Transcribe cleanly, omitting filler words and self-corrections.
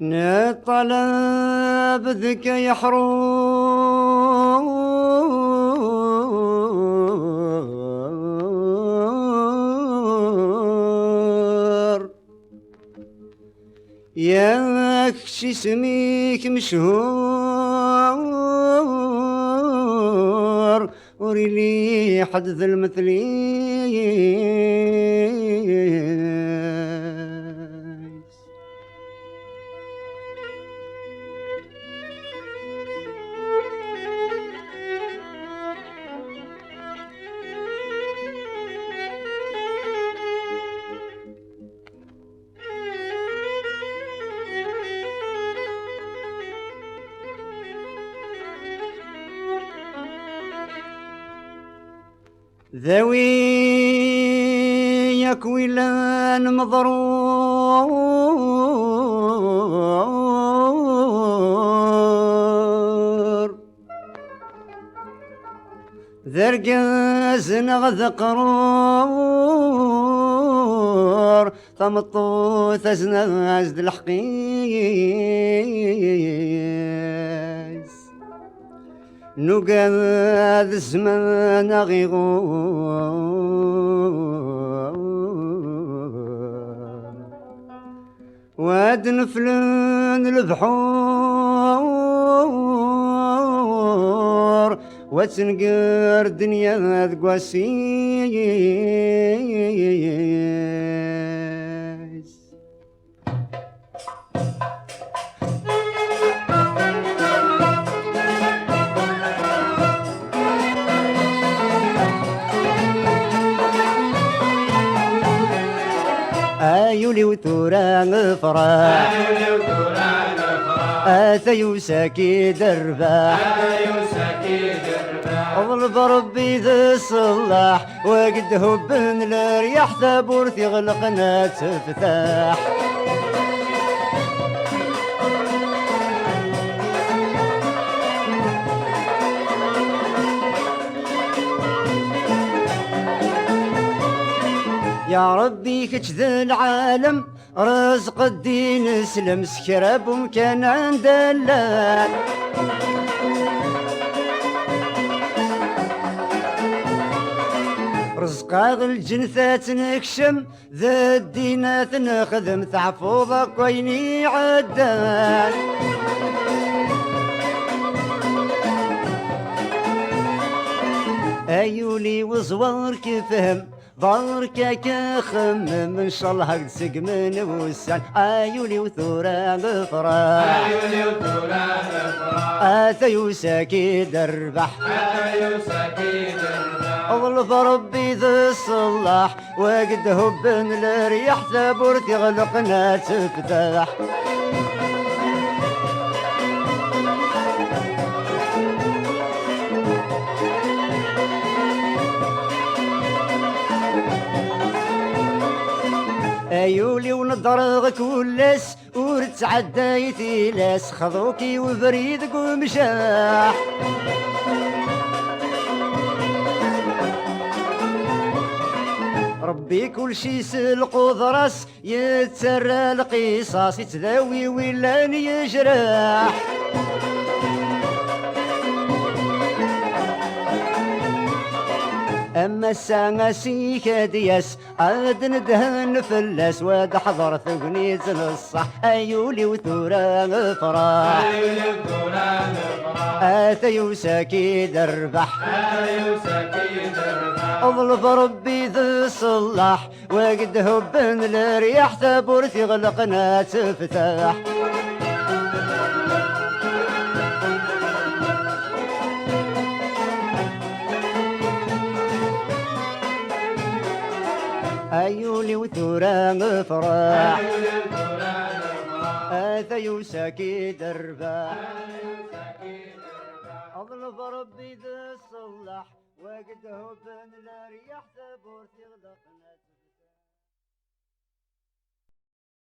نطلب ذك يحرور ياك شي سميك مشهور وريلي حد ذا المثلين. ذوي يكوي لان مضرور ذرقاز نغذ قرور طمطوث ازناز الحقيس نقاد الزمان غيغور واد نفلن البحور وتنقر دنيا ذقواسيس. آيولي وثورا غفرا آثيو ساكي دربا اضرب ربي ذا الصلاح وقد هبن الرياح ثابور غلقنا تفتح. يا ربي كتذا العالم رزق الدين سلم سكراب ومكان عند اللال. رزق الجنثات نكشم ذا الدينات نخدم تحفظك ويني عدال. ايولي وزوار كيفهم ضرك كخمم ان شاء الله هقسق من وسان. ايولي وثورا غفرا اثيو ساكي دربح اظلف ربي ذا الصلاح وقد هبن الرياح ثابور غلقنا تفتح. ايولي ونضرغك ولس ورتعدايتي لاس خذوكي وبريدك ومشاح. ربي كل شي سلقو ضرس يتسرى القصاص يتداوي ولا يجرح. اما الساعة سيكا دياس عاد ندهن فلاس واد حضر ثقني الصح. ايولي وثورا غفرا اثيو ساكي دربح اظلف ربي ذا الصلاح وقد هبن الرياح ثابور غلقنا تفتح. أيولي وثورة فرح أثيو ساكي دربا أظلف ربي ذا الصلح وقده بن لا ريح ثبور تغلق ناس